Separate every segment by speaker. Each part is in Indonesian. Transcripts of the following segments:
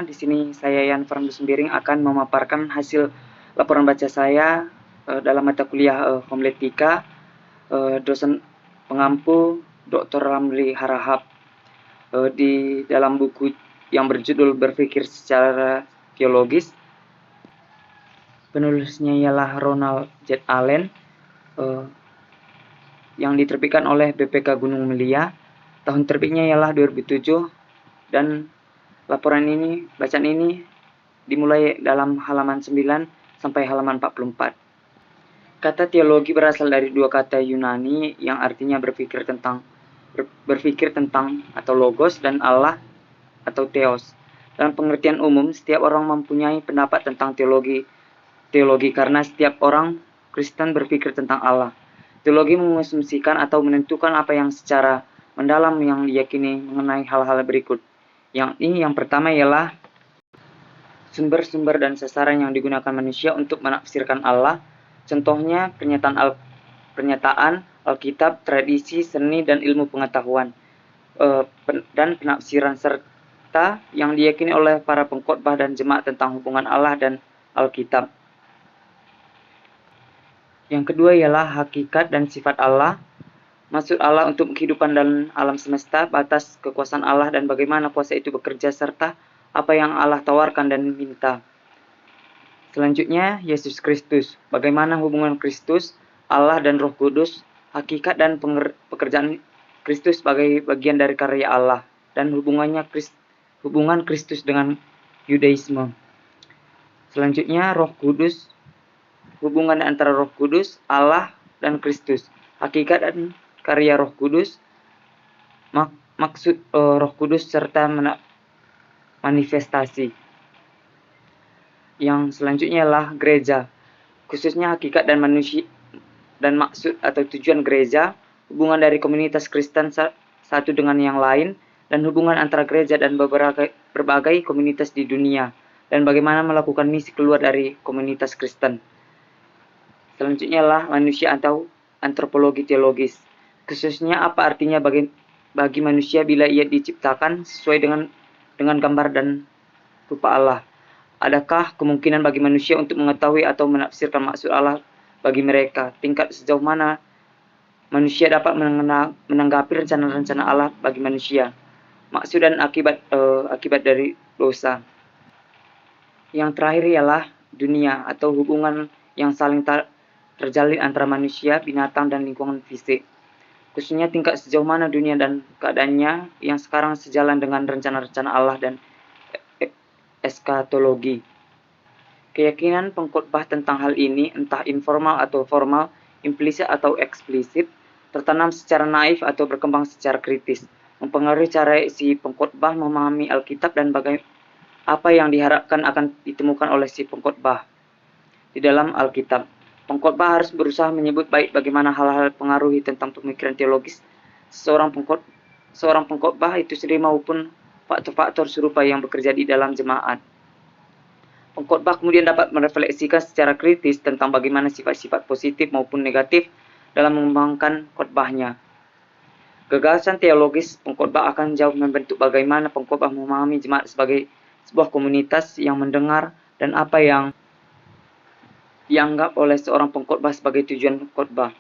Speaker 1: semuanya, di sini saya Yan Fernando Sembiring akan memaparkan hasil laporan baca saya dalam mata kuliah homiletika dosen pengampu Dr. Ramli Harahap di dalam buku yang berjudul Berpikir Secara Teologis. Penulisnya ialah Ronald J. Allen yang diterbitkan oleh BPK Gunung Mulia. Tahun terbitnya ialah 2007 dan bacaan ini dimulai dalam halaman 9 sampai halaman 44. Kata teologi berasal dari dua kata Yunani yang artinya berpikir tentang atau logos dan Allah atau theos. Dalam pengertian umum, setiap orang mempunyai pendapat tentang teologi karena setiap orang Kristen berpikir tentang Allah. Teologi mengasumsikan atau menentukan apa yang secara mendalam yang diyakini mengenai hal-hal berikut. Yang pertama ialah sumber-sumber dan sasaran yang digunakan manusia untuk menafsirkan Allah. Contohnya pernyataan Alkitab, tradisi, seni, dan ilmu pengetahuan dan penafsiran serta yang diyakini oleh para pengkhotbah dan jemaat tentang hubungan Allah dan Alkitab. Yang kedua ialah hakikat dan sifat Allah. Maksud Allah untuk kehidupan dan alam semesta, batas kekuasaan Allah dan bagaimana kuasa itu bekerja serta apa yang Allah tawarkan dan minta. Selanjutnya, Yesus Kristus. Bagaimana hubungan Kristus, Allah dan Roh Kudus, hakikat dan pekerjaan Kristus sebagai bagian dari karya Allah dan hubungan Kristus dengan Yudaisme. Selanjutnya, Roh Kudus. Hubungan antara Roh Kudus, Allah dan Kristus, hakikat dan karya Roh Kudus, maksud Roh Kudus serta manifestasi. Yang selanjutnya adalah gereja, khususnya hakikat dan manusia dan maksud atau tujuan gereja, hubungan dari komunitas Kristen satu dengan yang lain, dan hubungan antara gereja dan berbagai komunitas di dunia, dan bagaimana melakukan misi keluar dari komunitas Kristen. Selanjutnya adalah manusia atau antropologi teologis, khususnya apa artinya bagi manusia bila ia diciptakan sesuai dengan gambar dan rupa Allah. Adakah kemungkinan bagi manusia untuk mengetahui atau menafsirkan maksud Allah bagi mereka? Tingkat sejauh mana manusia dapat menanggapi rencana-rencana Allah bagi manusia? Maksud dan akibat dari dosa. Yang terakhir ialah dunia atau hubungan yang saling terjalin antara manusia, binatang, dan lingkungan fisik. Khususnya tingkat sejauh mana dunia dan keadaannya yang sekarang sejalan dengan rencana-rencana Allah dan eskatologi. Keyakinan pengkhotbah tentang hal ini, entah informal atau formal, implisit atau eksplisit, tertanam secara naif atau berkembang secara kritis, mempengaruhi cara si pengkhotbah memahami Alkitab dan apa yang diharapkan akan ditemukan oleh si pengkhotbah di dalam Alkitab. Pengkhotbah harus berusaha menyebut baik bagaimana hal-hal pengaruhi tentang pemikiran teologis seorang pengkhotbah itu sendiri maupun faktor-faktor serupa yang bekerja di dalam jemaat. Pengkhotbah kemudian dapat merefleksikan secara kritis tentang bagaimana sifat-sifat positif maupun negatif dalam mengembangkan khotbahnya. Gagasan teologis pengkhotbah akan jauh membentuk bagaimana pengkhotbah memahami jemaat sebagai sebuah komunitas yang mendengar dan apa yang dianggap oleh seorang pengkhotbah sebagai tujuan khotbah.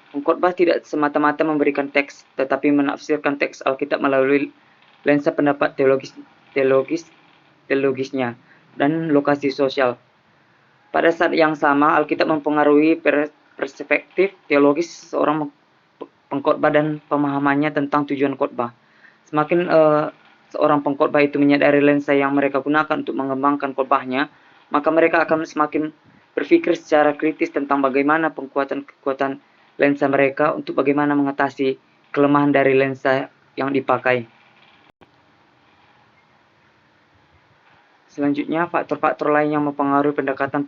Speaker 1: Pengkhotbah tidak semata-mata memberikan teks, tetapi menafsirkan teks Alkitab melalui lensa pendapat teologisnya dan lokasi sosial. Pada saat yang sama, Alkitab mempengaruhi perspektif teologis seorang pengkhotbah dan pemahamannya tentang tujuan khotbah. Semakin seorang pengkhotbah itu menyadari lensa yang mereka gunakan untuk mengembangkan khotbahnya, maka mereka akan semakin berpikir secara kritis tentang bagaimana kekuatan lensa mereka untuk bagaimana mengatasi kelemahan dari lensa yang dipakai. Selanjutnya, faktor-faktor lain yang mempengaruhi pendekatan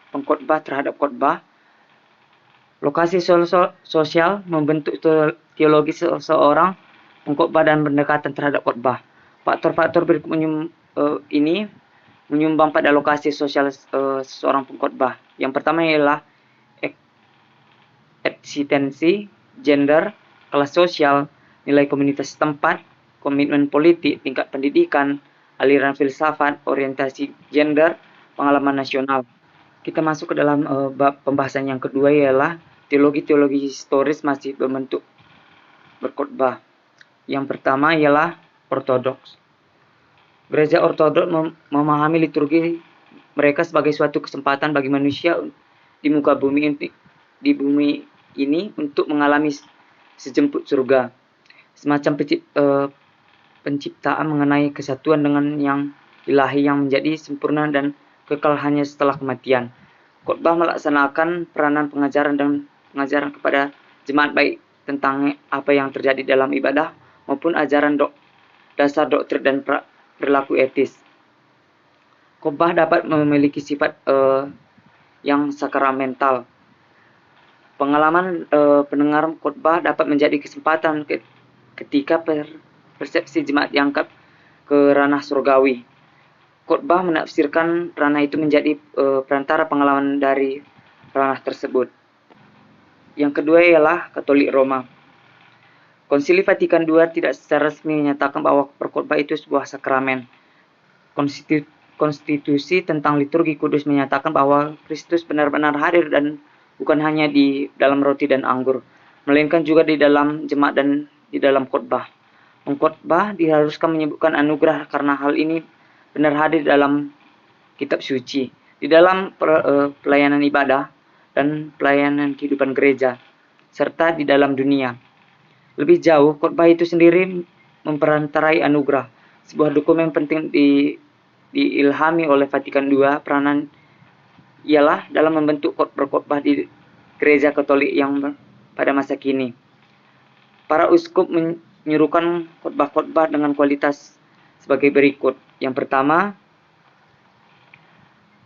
Speaker 1: pengkhotbah terhadap khotbah. Lokasi sosial membentuk teologi seseorang pengkhotbah dan pendekatan terhadap khotbah. Faktor-faktor berikut ini menyumbang pada lokasi sosial seseorang pengkhotbah. Yang pertama ialah eksistensi, gender, kelas sosial, nilai komunitas setempat, komitmen politik, tingkat pendidikan, aliran filsafat, orientasi gender, pengalaman nasional. Kita masuk ke dalam bab pembahasan yang kedua, ialah teologi-teologi historis masih berbentuk berkhotbah. Yang pertama ialah ortodoks. Gereja ortodoks memahami liturgi mereka sebagai suatu kesempatan bagi manusia di muka bumi ini untuk mengalami sejemput surga, semacam penciptaan mengenai kesatuan dengan yang ilahi yang menjadi sempurna dan kekal hanya setelah kematian. Khotbah melaksanakan peranan pengajaran kepada jemaat, baik tentang apa yang terjadi dalam ibadah maupun ajaran dasar doktrin dan perilaku etis. Khotbah dapat memiliki sifat yang sakramental. Pengalaman pendengar khotbah dapat menjadi kesempatan ketika persepsi jemaat diangkat ke ranah surgawi. Khotbah menafsirkan ranah itu menjadi perantara pengalaman dari ranah tersebut. Yang kedua ialah Katolik Roma. Konsili Vatikan II tidak secara resmi menyatakan bahwa perkhotbah itu sebuah sakramen. Konstitusi tentang liturgi kudus menyatakan bahwa Kristus benar-benar hadir dan bukan hanya di dalam roti dan anggur, melainkan juga di dalam jemaat dan di dalam khotbah. Pengkhotbah diharuskan menyebutkan anugerah karena hal ini benar hadir dalam kitab suci, di dalam pelayanan ibadah dan pelayanan kehidupan gereja, serta di dalam dunia. Lebih jauh, khotbah itu sendiri memperantarai anugerah, sebuah dokumen penting diilhami oleh Vatikan II. Peranan ialah dalam membentuk perkhotbah di gereja Katolik yang pada masa kini. Para uskup menyuruhkan khotbah-khotbah dengan kualitas sebagai berikut. Yang pertama,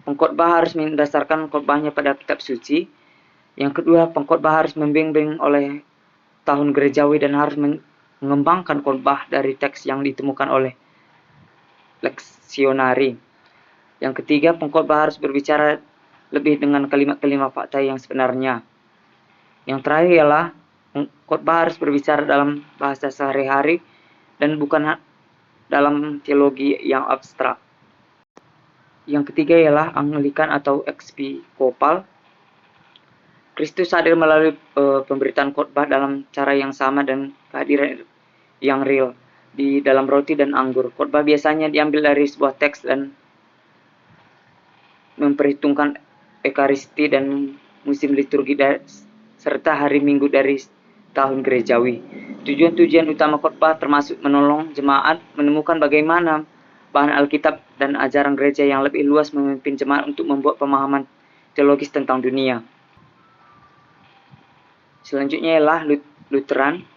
Speaker 1: pengkhotbah harus mendasarkan khotbahnya pada kitab suci. Yang kedua, pengkhotbah harus membimbing oleh tahun gerejawi dan harus mengembangkan khotbah dari teks yang ditemukan oleh leksionari. Yang ketiga, pengkhotbah harus berbicara lebih dengan kalimat-kalimat fakta yang sebenarnya. Yang terakhir ialah khotbah harus berbicara dalam bahasa sehari-hari dan bukan dalam teologi yang abstrak. Yang ketiga ialah Anglikan atau episkopal. Kristus hadir melalui pemberitaan khotbah dalam cara yang sama dan kehadiran yang real di dalam roti dan anggur. Khotbah biasanya diambil dari sebuah teks dan memperhitungkan ekaristi dan musim liturgi serta hari Minggu dari tahun gerejawi. Tujuan-tujuan utama khotbah termasuk menolong jemaat menemukan bagaimana bahan Alkitab dan ajaran gereja yang lebih luas memimpin jemaat untuk membuat pemahaman teologis tentang dunia. Selanjutnya ialah Lutheran.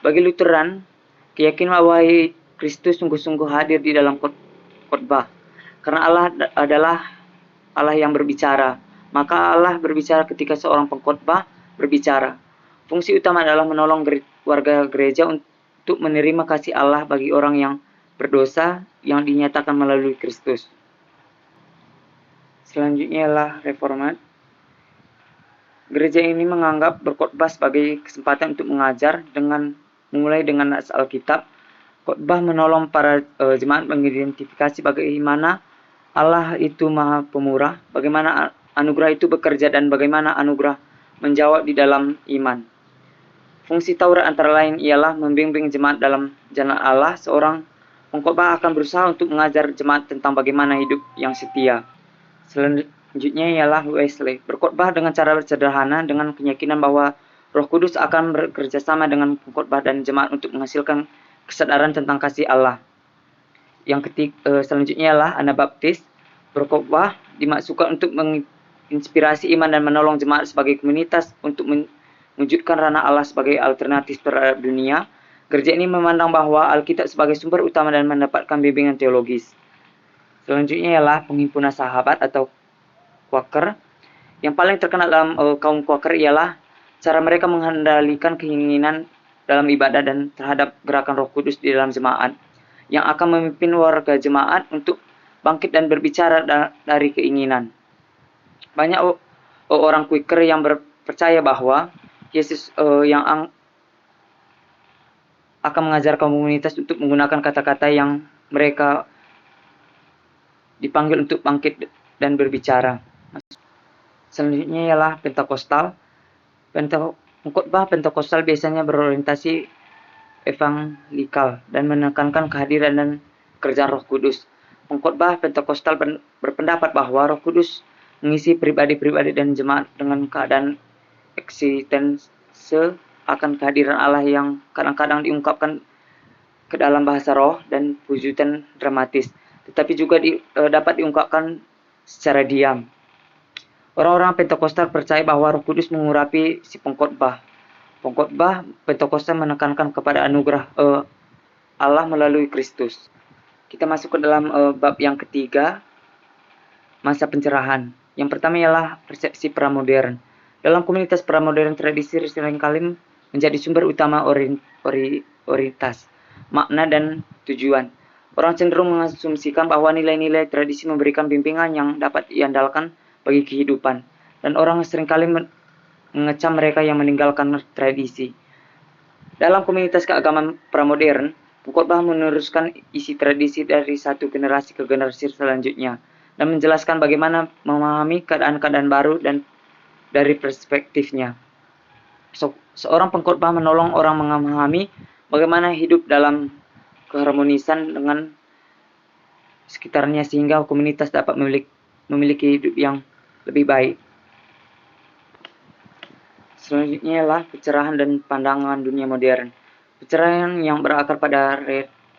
Speaker 1: Bagi Lutheran, keyakinan bahwa Kristus sungguh-sungguh hadir di dalam khotbah. Karena Allah adalah Allah yang berbicara, maka Allah berbicara ketika seorang pengkhotbah berbicara. Fungsi utama adalah menolong warga gereja untuk menerima kasih Allah bagi orang yang berdosa yang dinyatakan melalui Kristus. Selanjutnya ialah Reformat. Gereja ini menganggap berkhotbah sebagai kesempatan untuk mengajar mulai dengan nats Alkitab. Khotbah menolong para jemaat mengidentifikasi bagaimana Allah itu Maha Pemurah, bagaimana anugerah itu bekerja dan bagaimana anugerah menjawab di dalam iman. Fungsi Taurat antara lain ialah membimbing jemaat dalam jalan Allah. Seorang pengkhotbah akan berusaha untuk mengajar jemaat tentang bagaimana hidup yang setia. Selanjutnya ialah Wesley. Berkhotbah dengan cara sederhana dengan keyakinan bahwa Roh Kudus akan bekerja sama dengan pengkhotbah dan jemaat untuk menghasilkan kesadaran tentang kasih Allah. Yang selanjutnya ialah Anabaptis. Berkhotbah dimaksudkan untuk menginspirasi iman dan menolong jemaat sebagai komunitas untuk mewujudkan ranah Allah sebagai alternatif terhadap dunia. Gereja ini memandang bahwa Alkitab sebagai sumber utama dan mendapatkan bimbingan teologis. Selanjutnya ialah Penghimpunan Sahabat atau Quaker. Yang paling terkenal dalam kaum Quaker ialah cara mereka mengendalikan keinginan dalam ibadah dan terhadap gerakan Roh Kudus di dalam jemaat, yang akan memimpin warga jemaat untuk bangkit dan berbicara dari keinginan. Banyak orang Quaker yang percaya bahwa Yesus yang akan mengajar komunitas untuk menggunakan kata-kata yang mereka dipanggil untuk bangkit dan berbicara. Selanjutnya ialah Pentakostal. Pengkhotbah Pentakostal biasanya berorientasi evangelikal dan menekankan kehadiran dan kerjaan Roh Kudus. Pengkhotbah Pentakostal berpendapat bahwa Roh Kudus mengisi pribadi-pribadi dan jemaat dengan keadaan eksistense akan kehadiran Allah yang kadang-kadang diungkapkan ke dalam bahasa roh dan wujudan dramatis, tetapi juga dapat diungkapkan secara diam. Orang-orang Pentakostal percaya bahwa Roh Kudus mengurapi si pengkhotbah. Pengkhotbah Pentakostal menekankan kepada anugerah Allah melalui Kristus. Kita masuk ke dalam bab yang ketiga, masa pencerahan. Yang pertama ialah persepsi pramodern. Dalam komunitas pramodern, tradisi seringkali menjadi sumber utama orientasi, makna, dan tujuan. Orang cenderung mengasumsikan bahwa nilai-nilai tradisi memberikan bimbingan yang dapat diandalkan bagi kehidupan, dan orang seringkali mengecam mereka yang meninggalkan tradisi. Dalam komunitas keagamaan pramodern, pengkhotbah meneruskan isi tradisi dari satu generasi ke generasi selanjutnya dan menjelaskan bagaimana memahami keadaan-keadaan baru dan dari perspektifnya. Seorang pengkhotbah menolong orang memahami bagaimana hidup dalam keharmonisan dengan sekitarnya sehingga komunitas dapat memiliki hidup yang lebih baik. Selanjutnya adalah pencerahan dan pandangan dunia modern. Pencerahan yang berakar pada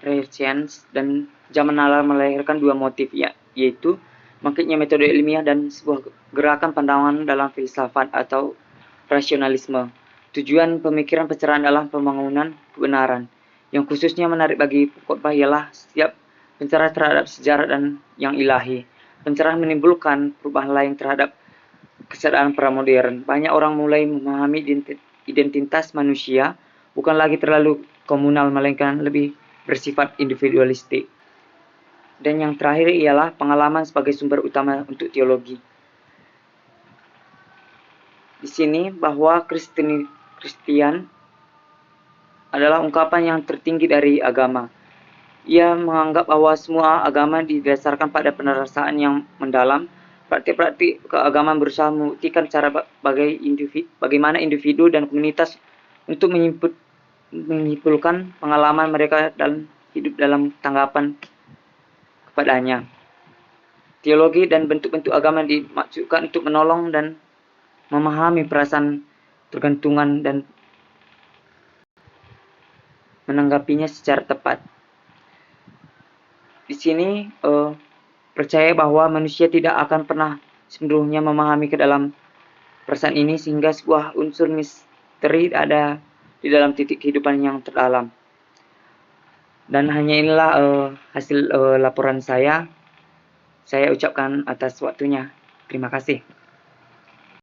Speaker 1: Renaissance dan zaman Allah melahirkan dua motif, yaitu bangkitnya metode ilmiah dan sebuah gerakan pandangan dalam filsafat atau rasionalisme. Tujuan pemikiran pencerahan adalah pembangunan kebenaran. Yang khususnya menarik bagi pengkhotbah ialah setiap pencerahan terhadap sejarah dan yang ilahi. Pencerahan menimbulkan perubahan lain terhadap kesadaran pramodern. Banyak orang mulai memahami identitas manusia bukan lagi terlalu komunal, melainkan lebih bersifat individualistik. Dan yang terakhir ialah pengalaman sebagai sumber utama untuk teologi. Di sini bahwa Kristian adalah ungkapan yang tertinggi dari agama. Ia menganggap bahwa semua agama didasarkan pada penerasan yang mendalam. Praktik-praktik keagamaan berusaha membuktikan cara bagaimana individu dan komunitas untuk menyimpulkan pengalaman mereka dan hidup dalam tanggapan kepadanya. Teologi dan bentuk-bentuk agama dimaksudkan untuk menolong dan memahami perasaan tergantungan dan menanggapinya secara tepat. Di sini percaya bahwa manusia tidak akan pernah sepenuhnya memahami ke dalam perasaan ini, sehingga sebuah unsur misteri ada di dalam titik kehidupan yang terdalam. Dan hanya inilah hasil laporan saya. Saya ucapkan atas waktunya. Terima kasih.